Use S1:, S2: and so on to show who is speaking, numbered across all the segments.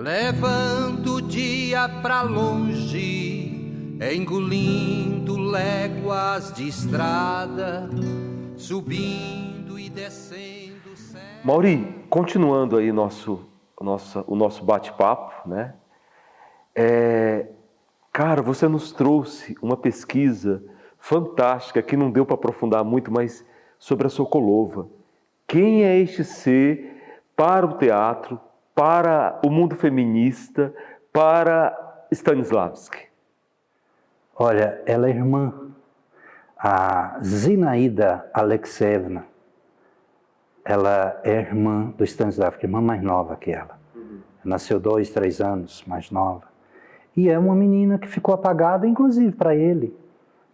S1: levando o dia pra longe, engolindo léguas de estrada, subindo e descendo.
S2: Mauri, continuando aí o nosso bate-papo, né? Cara, você nos trouxe uma pesquisa fantástica que não deu para aprofundar muito, mas sobre a Sokolova. Quem é este ser para o teatro, para o mundo feminista, para Stanislavski?
S3: Olha, ela é irmã, a Zinaida Alexeyevna. Ela é irmã do Stanislavski, irmã mais nova que ela. Nasceu 2, 3 anos mais nova. E é uma menina que ficou apagada, inclusive para ele,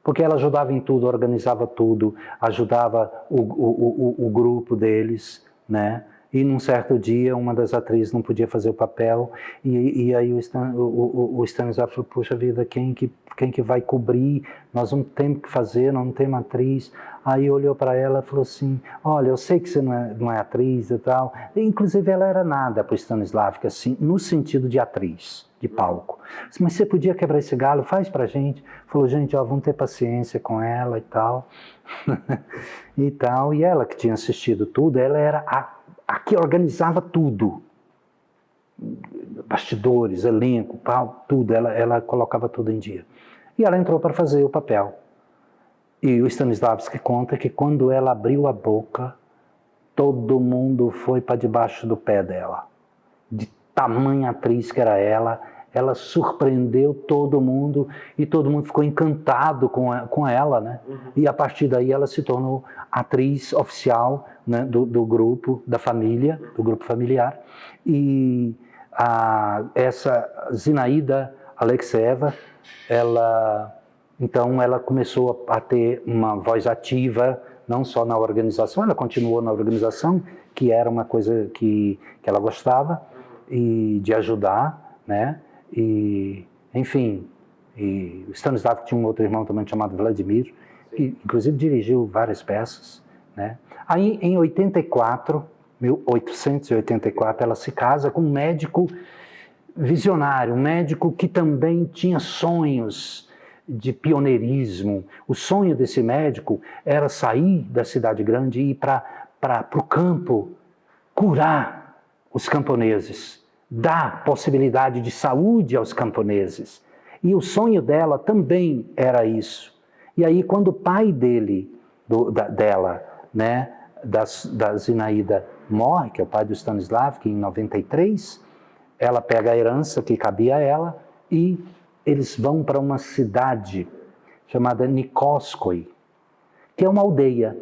S3: porque ela ajudava em tudo, organizava tudo, ajudava o grupo deles, né? E num certo dia, uma das atrizes não podia fazer o papel, e aí o Stanislavski falou, poxa vida, quem que vai cobrir? Nós não temos que fazer, nós não temos atriz. Aí olhou para ela e falou assim, olha, eu sei que você não é atriz e tal. E, inclusive, ela era nada para o Stanislavski, assim, no sentido de atriz, de palco. Mas você podia quebrar esse galho, faz pra gente. Falou, gente, ó, vamos ter paciência com ela e tal. E tal. E ela que tinha assistido tudo, ela era a que organizava tudo. Bastidores, elenco, tudo. Ela colocava tudo em dia. E ela entrou para fazer o papel. E o Stanislavski conta que quando ela abriu a boca, todo mundo foi para debaixo do pé dela. De tamanha atriz que era ela surpreendeu todo mundo e todo mundo ficou encantado com ela, né? E a partir daí ela se tornou atriz oficial, né, do grupo, da família, do grupo familiar. E essa Zinaida Alexeyeva, então ela começou a ter uma voz ativa, não só na organização, ela continuou na organização, que era uma coisa que ela gostava, e de ajudar, né? E, enfim, e o Stanislavski tinha um outro irmão também chamado Vladimir, que inclusive dirigiu várias peças, né? Aí, em 1884, ela se casa com um médico visionário, um médico que também tinha sonhos de pioneirismo. O sonho desse médico era sair da cidade grande e ir para o campo, curar os camponeses, dar possibilidade de saúde aos camponeses. E o sonho dela também era isso. E aí, quando o pai dela, né, da Zinaida, morre, que é o pai do Stanislavski, em 93, ela pega a herança que cabia a ela e eles vão para uma cidade chamada Nikolskoye, que é uma aldeia.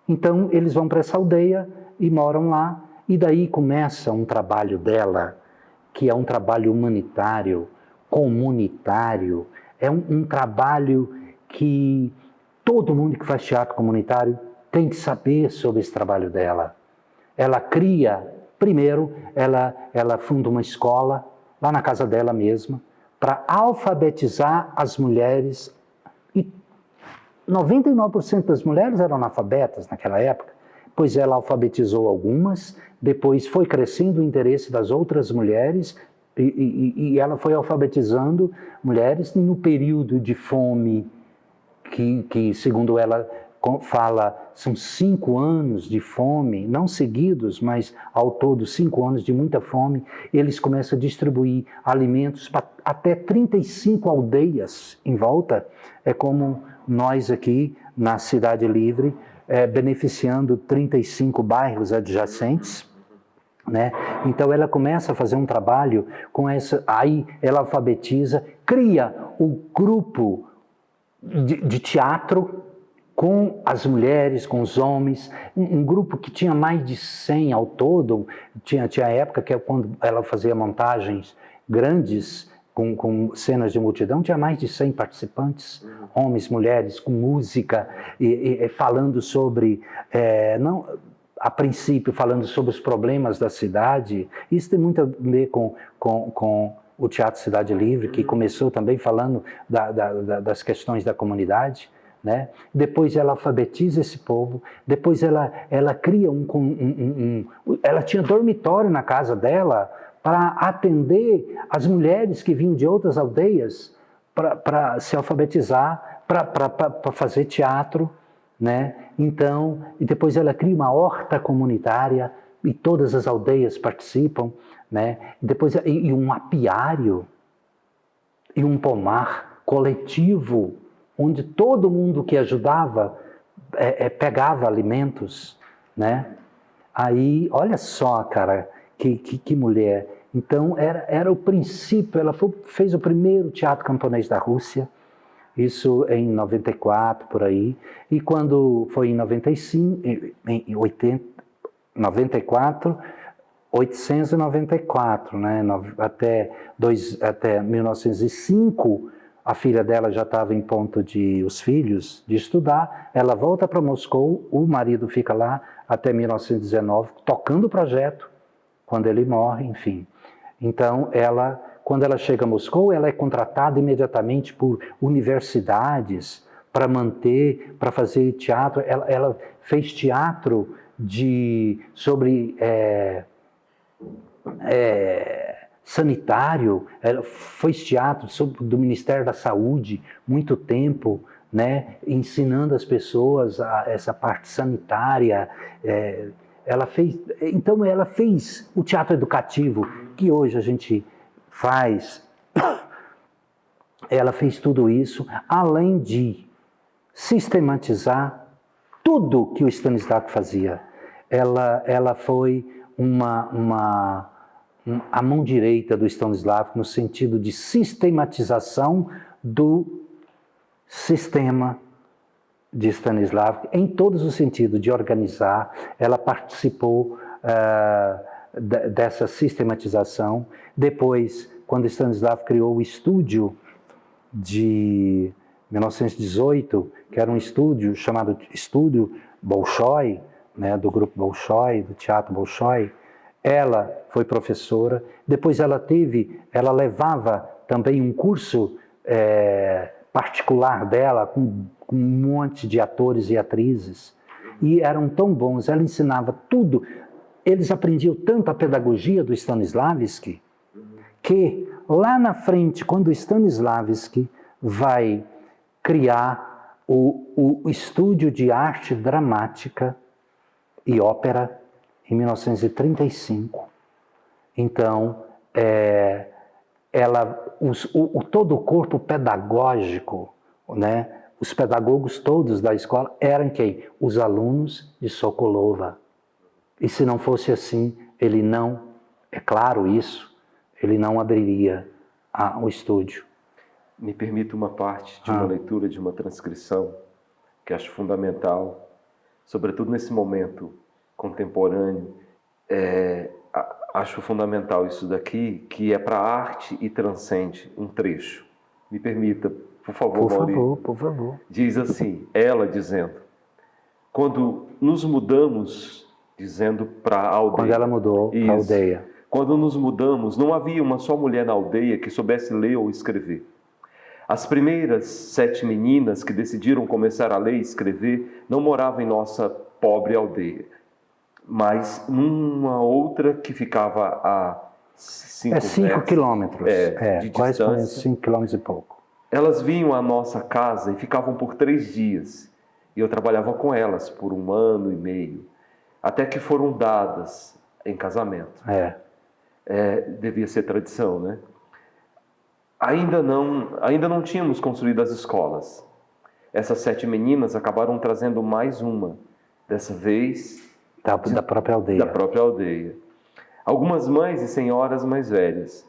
S3: Então, eles vão para essa aldeia e moram lá, e daí começa um trabalho dela, que é um trabalho humanitário, comunitário, é um trabalho que todo mundo que faz teatro comunitário tem que saber sobre esse trabalho dela. Ela cria, primeiro, ela funda uma escola, lá na casa dela mesma, para alfabetizar as mulheres, e 99% das mulheres eram analfabetas naquela época, pois ela alfabetizou algumas, depois foi crescendo o interesse das outras mulheres, e ela foi alfabetizando mulheres no período de fome, que segundo ela fala, são 5 anos de fome, não seguidos, mas ao todo 5 anos de muita fome. Eles começam a distribuir alimentos para até 35 aldeias em volta. É como nós aqui na Cidade Livre, beneficiando 35 bairros adjacentes, né? Então ela começa a fazer um trabalho com essa, aí ela alfabetiza, cria o grupo de teatro com as mulheres, com os homens, um grupo que tinha mais de 100 ao todo. Tinha época que é quando ela fazia montagens grandes com cenas de multidão, tinha mais de 100 participantes, homens, mulheres, com música, e falando sobre, não, a princípio falando sobre os problemas da cidade. Isso tem muito a ver com o Teatro Cidade Livre, que começou também falando das questões da comunidade, né? Depois ela alfabetiza esse povo, depois ela cria ela tinha dormitório na casa dela para atender as mulheres que vinham de outras aldeias para se alfabetizar, para fazer teatro, né? Então, e depois ela cria uma horta comunitária e todas as aldeias participam, né? E depois e um apiário e um pomar coletivo onde todo mundo que ajudava pegava alimentos, né? Aí, olha só, cara, que mulher. Então, era o princípio, ela fez o primeiro teatro camponês da Rússia, isso em 94, por aí, e quando foi em 95, em 94, 894, né? Até 1905, a filha dela já estava em ponto os filhos, de estudar, ela volta para Moscou, o marido fica lá até 1919, tocando o projeto, quando ele morre, enfim. Então, quando ela chega a Moscou, ela é contratada imediatamente por universidades para fazer teatro. Ela fez teatro sobre sanitário, ela fez teatro do Ministério da Saúde muito tempo, né, ensinando as pessoas essa parte sanitária. Então ela fez o teatro educativo que hoje a gente faz. Ela fez tudo isso, além de sistematizar tudo que o Stanislavski fazia. Ela foi a mão direita do Stanislavski no sentido de sistematização do sistema de Stanislavski, em todos os sentidos, de organizar. Ela participou dessa sistematização. Depois, quando Stanislavski criou o estúdio de 1918, que era um estúdio chamado Estúdio Bolshoi, né, do grupo Bolshoi, do Teatro Bolshoi, ela foi professora. Depois ela levava também um curso particular dela, com um monte de atores e atrizes, e eram tão bons, ela ensinava tudo. Eles aprendiam tanto a pedagogia do Stanislavski, que lá na frente, quando o Stanislavski vai criar o Estúdio de Arte Dramática e Ópera, em 1935, então, todo o corpo pedagógico, né, os pedagogos todos da escola eram quem? Os alunos de Sokolova. E se não fosse assim, ele não, é claro isso, ele não abriria o estúdio.
S2: Me permita uma parte de uma leitura, de uma transcrição, que acho fundamental, sobretudo nesse momento contemporâneo. Acho fundamental isso daqui, que é para a arte e transcende um trecho. Me permita, por favor, Mauri.
S3: Por favor.
S2: Diz assim, ela dizendo, quando nos mudamos, dizendo para a aldeia.
S3: Quando ela mudou para a aldeia.
S2: Quando nos mudamos, não havia uma só mulher na aldeia que soubesse ler ou escrever. As primeiras 7 meninas que decidiram começar a ler e escrever não moravam em nossa pobre aldeia, mas numa outra que ficava a 5
S3: quilômetros.
S2: De
S3: quase
S2: distância.
S3: 5 quilômetros e pouco.
S2: Elas vinham à nossa casa e ficavam por 3 dias. E eu trabalhava com elas por 1 ano e meio, até que foram dadas em casamento. Devia ser tradição, né? Ainda não tínhamos construído as escolas. Essas 7 meninas acabaram trazendo mais uma, dessa vez
S3: da própria aldeia.
S2: Da própria aldeia. Algumas mães e senhoras mais velhas.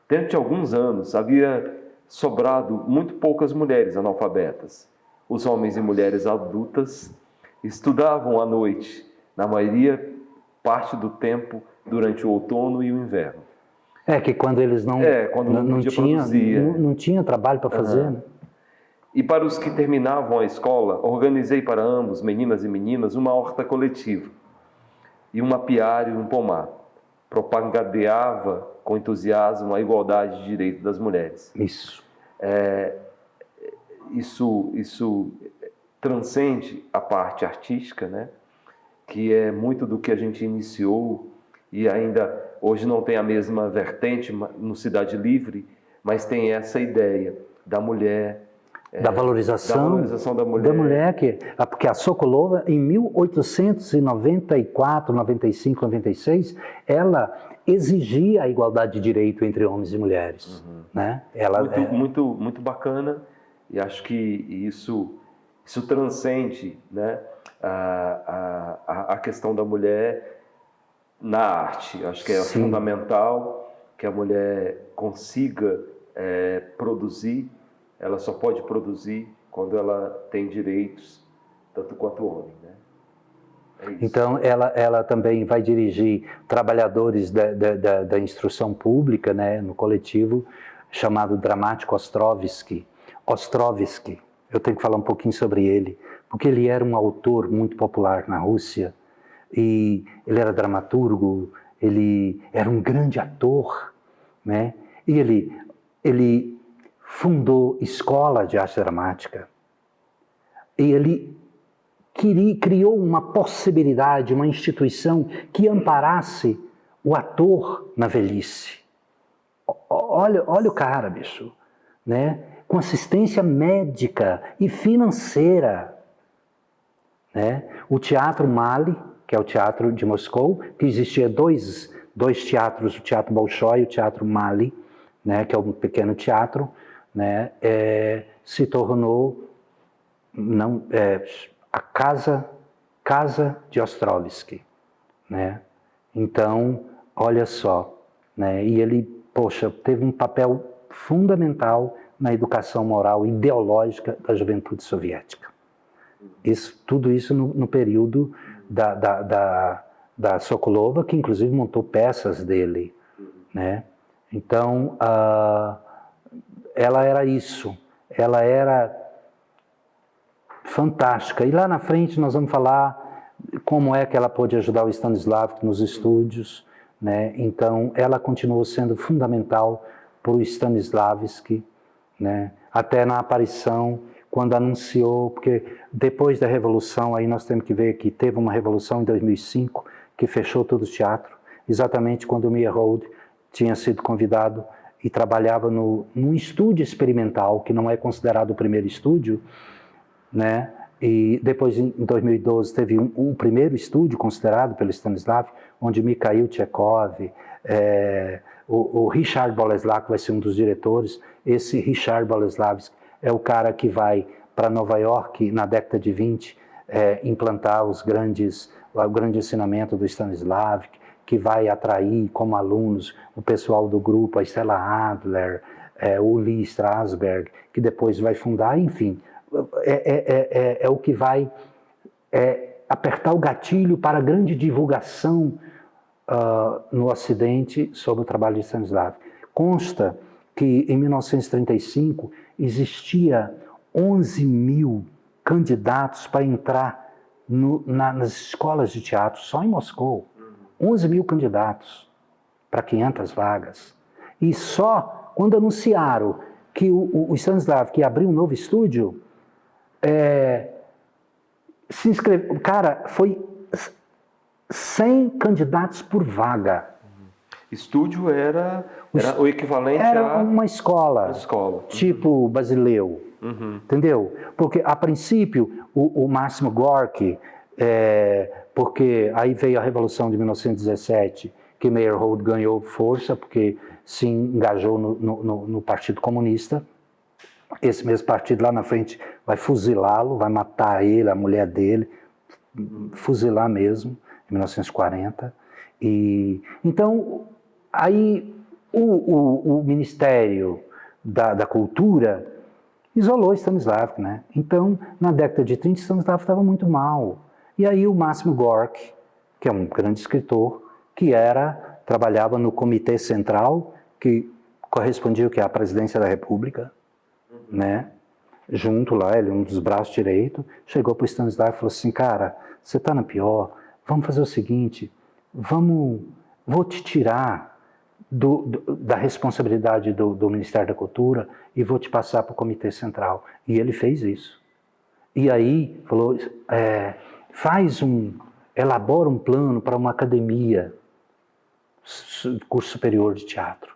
S2: Dentro de alguns anos, havia sobrado muito poucas mulheres analfabetas. Os homens e mulheres adultas estudavam à noite, na maioria parte do tempo durante o outono e o inverno.
S3: Que quando eles não tinha trabalho para fazer, né?
S2: E para os que terminavam a escola, organizei para ambos, meninas e meninas, uma horta coletiva e um apiário e um pomar. Propagandeava com entusiasmo a igualdade de direito das mulheres. Isso transcende a parte artística, né? Que é muito do que a gente iniciou, e ainda hoje não tem a mesma vertente no Cidade Livre, mas tem essa ideia da mulher,
S3: da valorização
S2: da mulher.
S3: Porque a Sokolova, em 1894, 95, 96, ela exigia a igualdade de direito entre homens e mulheres. Né?
S2: Muito bacana, e acho que isso transcende, né, a questão da mulher na arte. Acho que é fundamental que a mulher consiga produzir. Ela só pode produzir quando ela tem direitos, tanto quanto o homem, né?
S3: Então, ela também vai dirigir trabalhadores da instrução pública, né, no coletivo chamado Dramático Ostrovsky. Ostrovsky, eu tenho que falar um pouquinho sobre ele, porque ele era um autor muito popular na Rússia, e ele era dramaturgo, ele era um grande ator, né? E ele fundou escola de arte dramática, e ele criou uma possibilidade, uma instituição que amparasse o ator na velhice. Olha o cara, bicho, né? Com assistência médica e financeira, né? O Teatro Mali, que é o teatro de Moscou, que existia dois teatros, o Teatro Bolshoi e o Teatro Mali, né? Que é um pequeno teatro, né? Se tornou a casa de Ostrovsky, né? Então, olha só, né? E ele, teve um papel fundamental na educação moral ideológica da juventude soviética. Tudo isso no período da Sokolova, que inclusive montou peças dele, né? Então, ela era isso, ela era fantástica. E lá na frente nós vamos falar como é que ela pôde ajudar o Stanislavski nos estúdios, né? Então, ela continuou sendo fundamental para o Stanislavski, né? Até na aparição, quando anunciou, porque depois da Revolução, aí nós temos que ver que teve uma revolução em 2005, que fechou todo o teatro, exatamente quando o Meyerhold tinha sido convidado e trabalhava num estúdio experimental, que não é considerado o primeiro estúdio, né? E depois, em 2012, teve o primeiro estúdio considerado pelo Stanislavski, onde Mikhail Tchekov, o Richard Boleslavski vai ser um dos diretores. Esse Richard Boleslavski é o cara que vai para Nova York, na década de 20, implantar o grande ensinamento do Stanislavski, que vai atrair como alunos o pessoal do grupo, a Stella Adler, o Lee Strasberg, que depois vai fundar, enfim, é o que vai apertar o gatilho para a grande divulgação no Ocidente sobre o trabalho de Stanislavski. Consta que em 1935 existia 11 mil candidatos para entrar nas escolas de teatro, só em Moscou. 11 mil candidatos para 500 vagas. E só quando anunciaram que o Stanislavski ia abrir um novo estúdio, se inscreveu. Cara, foi 100 candidatos por vaga.
S2: Estúdio era o equivalente
S3: a uma escola. Tipo Basileu. Entendeu? Porque, a princípio, o Máximo Gorky, porque aí veio a Revolução de 1917, que Meyerhold ganhou força, porque se engajou no Partido Comunista. Esse mesmo partido lá na frente vai fuzilá-lo, vai matar ele, a mulher dele, fuzilar mesmo, em 1940. Então, aí o Ministério da Cultura isolou Stanislavski, né? Então, na década de 30, Stanislavski estava muito mal. E aí o Máximo Gorky, que é um grande escritor, que trabalhava no Comitê Central, que correspondia à Presidência da República, né? Junto lá, ele um dos braços direitos, chegou para o Stanislavski e falou assim: cara, você está na pior, vamos fazer o seguinte, vou te tirar da responsabilidade do Ministério da Cultura e vou te passar para o Comitê Central. E ele fez isso. E aí falou, elabora um plano para uma academia. curso superior de teatro,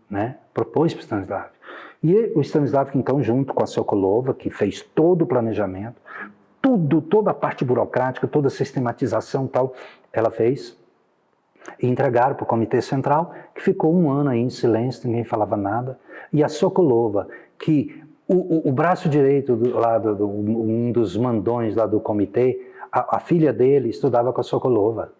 S3: né? Propôs para o Stanislavski. E o Stanislavski, então, junto com a Sokolova, que fez todo o planejamento, toda a parte burocrática, toda a sistematização e tal, ela fez, e entregaram para o Comitê Central, que ficou um ano aí em silêncio, ninguém falava nada. E a Sokolova, que o braço direito, um dos mandões lá do comitê, a filha dele estudava com a Sokolova.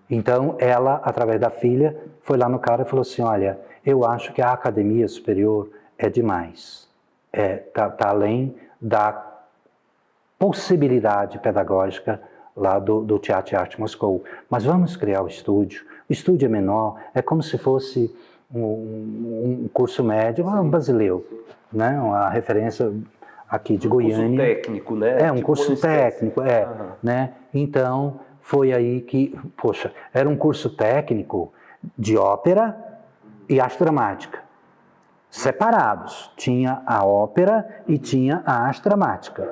S3: Então, ela, através da filha, foi lá no cara e falou assim, olha, eu acho que a academia superior é demais. Tá além da possibilidade pedagógica lá do Teatro e Arte Moscou. Mas vamos criar o estúdio. O estúdio é menor, é como se fosse um curso médio, um brasileiro, né? Uma referência aqui de Goiânia.
S2: Um curso técnico, né?
S3: Um curso técnico, né? Então, foi aí que, poxa, era um curso técnico de ópera e arte dramática, separados. Tinha a ópera e tinha a arte dramática.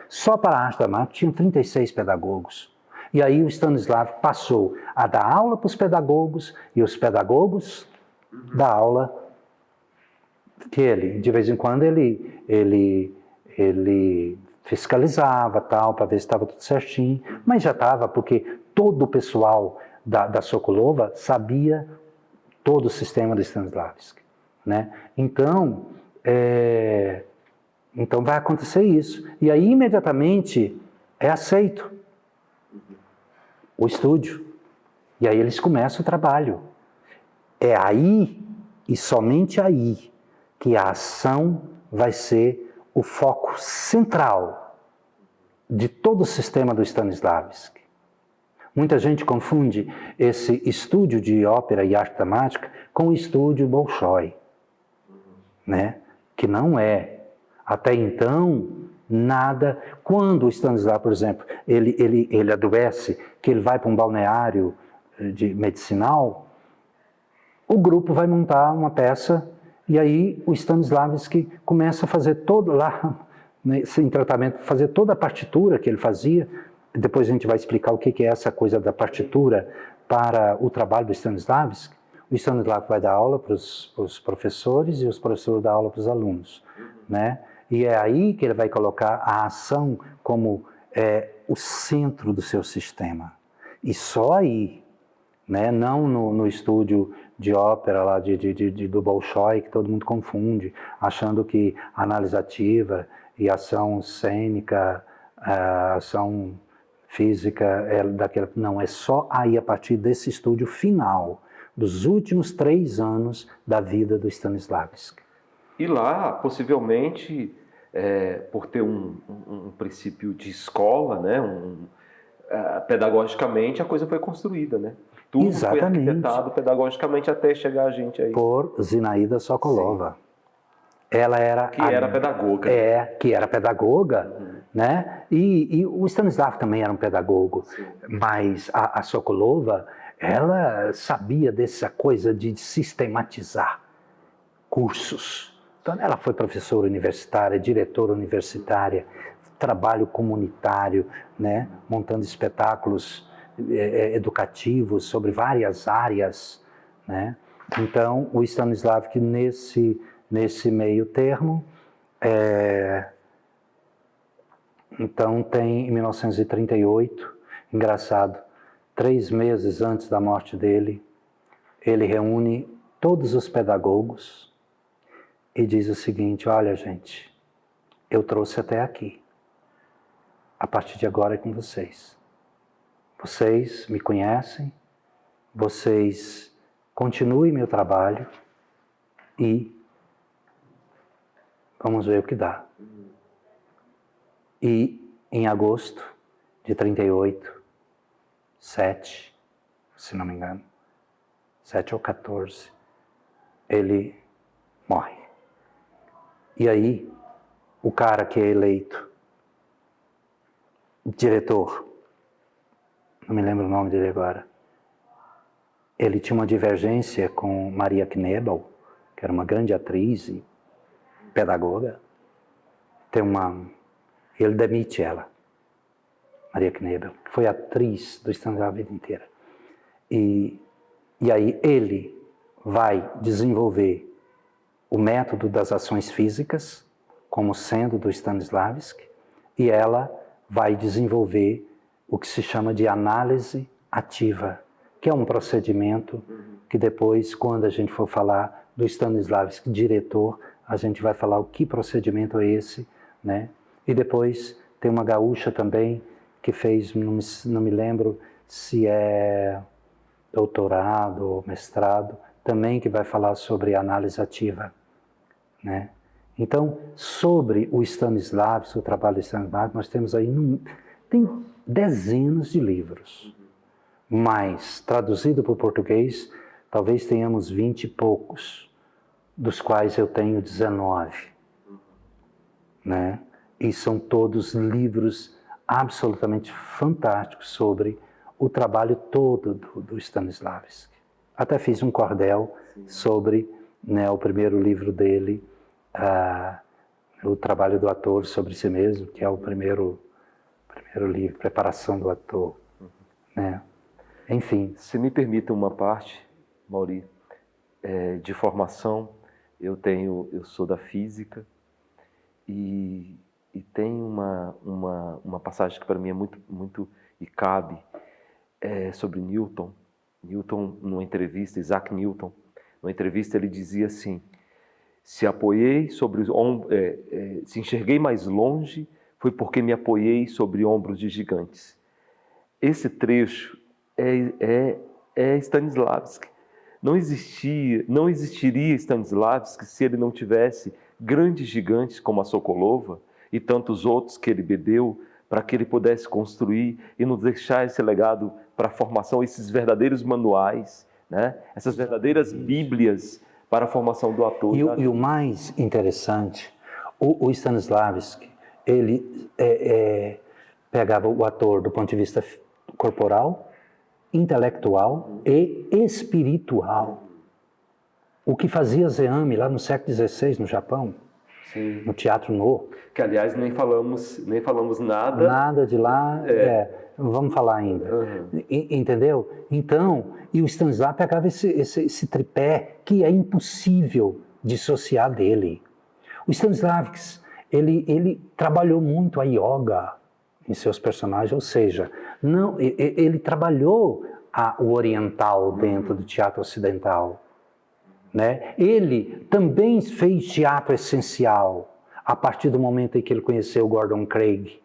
S3: Só para a arte dramática tinham 36 pedagogos. E aí o Stanislavski passou a dar aula para os pedagogos e os pedagogos dar aula que ele, de vez em quando, ele fiscalizava tal, para ver se estava tudo certinho, mas já estava, porque todo o pessoal da Sokolova sabia todo o sistema do Stanislavski, né? Então vai acontecer isso. E aí, imediatamente, é aceito o estúdio. E aí eles começam o trabalho. É aí, e somente aí, que a ação vai ser o foco central de todo o sistema do Stanislavski. Muita gente confunde esse estúdio de ópera e arte dramática com o estúdio Bolshoi, né? Que não é. Até então, nada. Quando o Stanislavski, por exemplo, ele adoece, que ele vai para um balneário medicinal, o grupo vai montar uma peça e aí o Stanislavski começa a fazer todo lá, em tratamento, fazer toda a partitura que ele fazia. Depois a gente vai explicar o que é essa coisa da partitura para o trabalho do Stanislavski. O Stanislavski vai dar aula para os professores e os professores dão aula para os alunos, né? E é aí que ele vai colocar a ação como o centro do seu sistema. E só aí, né? Não no estúdio de ópera lá do Bolshoi, que todo mundo confunde, achando que análise ativa e ação cênica, ação física é daquela. Não, é só aí a partir desse estúdio final, dos últimos 3 anos da vida do Stanislavski.
S2: E lá, possivelmente, por ter um princípio de escola, né, pedagogicamente, a coisa foi construída, né? Tudo foi arquitetado pedagogicamente até chegar a gente aí.
S3: Por Zinaida Sokolova. Sim. Ela era...
S2: era pedagoga.
S3: Que era pedagoga, né? E o Stanislavski também era um pedagogo. Sim. Mas a Sokolova, ela sabia dessa coisa de sistematizar cursos. Então, ela foi professora universitária, diretora universitária, trabalho comunitário, né? Montando espetáculos educativos sobre várias áreas, né? Então, o Stanislavski, nesse meio termo, então tem, em 1938, engraçado, 3 meses antes da morte dele, ele reúne todos os pedagogos e diz o seguinte: olha, gente, eu trouxe até aqui. A partir de agora é com vocês. Vocês me conhecem, vocês continuem meu trabalho e vamos ver o que dá. E em agosto de 38, 7, se não me engano, 7 ou 14, ele morre. E aí, o cara que é eleito diretor, não me lembro o nome dele agora, ele tinha uma divergência com Maria Knebel, que era uma grande atriz e pedagoga. Ele demite ela, Maria Knebel, que foi atriz do Stanislavski a vida inteira. E E aí ele vai desenvolver o método das ações físicas, como sendo do Stanislavski, e ela vai desenvolver o que se chama de análise ativa, que é um procedimento que depois, quando a gente for falar do Stanislavski diretor, a gente vai falar o que procedimento é esse, né? E depois tem uma gaúcha também que fez, não me lembro se é doutorado ou mestrado, também que vai falar sobre análise ativa, né? Então, sobre o Stanislavski, o trabalho do Stanislavski, nós temos aí tem dezenas de livros, mas traduzido para o português, talvez tenhamos 20 e poucos, dos quais eu tenho 19, né? E são todos livros absolutamente fantásticos sobre o trabalho todo do Stanislavski. Até fiz um cordel sobre, né, o primeiro livro dele, o trabalho do ator sobre si mesmo, que é o primeiro livro, Preparação do Ator, né? Enfim.
S2: Se me permite uma parte, Mauri, de formação, eu sou da física e tem uma passagem que para mim é muito e cabe, sobre Newton. Newton, numa entrevista, Isaac Newton, numa entrevista ele dizia assim: se enxerguei mais longe, foi porque me apoiei sobre ombros de gigantes. Esse trecho é Stanislavski. Não existiria Stanislavski se ele não tivesse grandes gigantes como a Sokolova e tantos outros que ele bebeu para que ele pudesse construir e nos deixar esse legado para a formação, esses verdadeiros manuais, né? Essas verdadeiras bíblias para a formação do ator.
S3: E o mais interessante, o Stanislavski, ele pegava o ator do ponto de vista corporal, intelectual e espiritual. O que fazia Zeami lá no século XVI, no Japão, sim, no Teatro No.
S2: Que, aliás, nem falamos nada.
S3: Nada de lá, vamos falar ainda. Uhum. Entendeu? Então, e o Stanislavski pegava esse tripé que é impossível dissociar dele. O Stanislavski, ele trabalhou muito a yoga em seus personagens, ou seja, ele trabalhou o oriental dentro do teatro ocidental, né? Ele também fez teatro essencial a partir do momento em que ele conheceu Gordon Craig,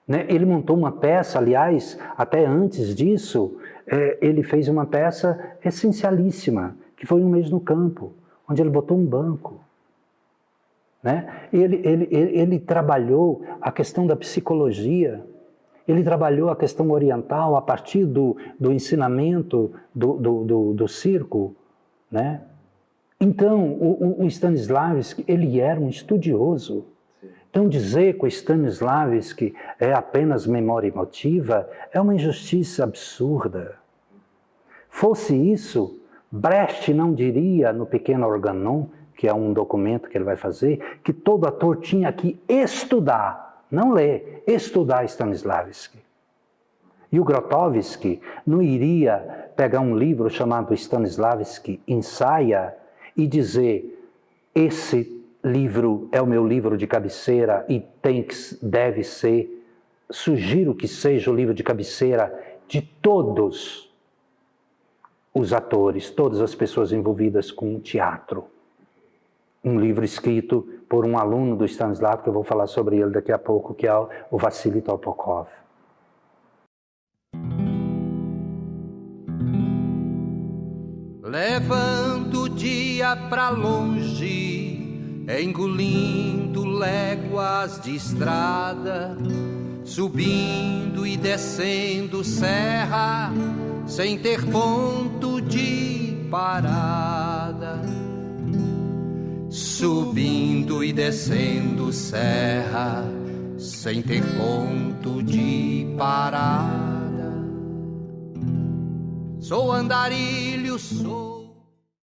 S3: né? Ele montou uma peça, aliás, até antes disso, ele fez uma peça essencialíssima, que foi Um Mês no Campo, onde ele botou um banco, né? Ele trabalhou a questão da psicologia, ele trabalhou a questão oriental a partir do ensinamento do circo, né? Então, o Stanislavski, ele era um estudioso. Então, dizer que o Stanislavski é apenas memória emotiva é uma injustiça absurda. Fosse isso, Brecht não diria no Pequeno Organon, que é um documento que ele vai fazer, que todo ator tinha que estudar, não ler, estudar Stanislavski. E o Grotowski não iria pegar um livro chamado Stanislavski Ensaia e dizer: esse livro é o meu livro de cabeceira e deve ser, sugiro que seja o livro de cabeceira de todos os atores, todas as pessoas envolvidas com o teatro. Um livro escrito por um aluno do Stanislavski, que eu vou falar sobre ele daqui a pouco, que é o Vassily Tolpokov.
S1: Levando o dia pra longe, engolindo léguas de estrada, subindo e descendo serra, sem ter ponto de parada. Subindo e descendo serra, sem ter ponto de parada. Sou andarilho, sou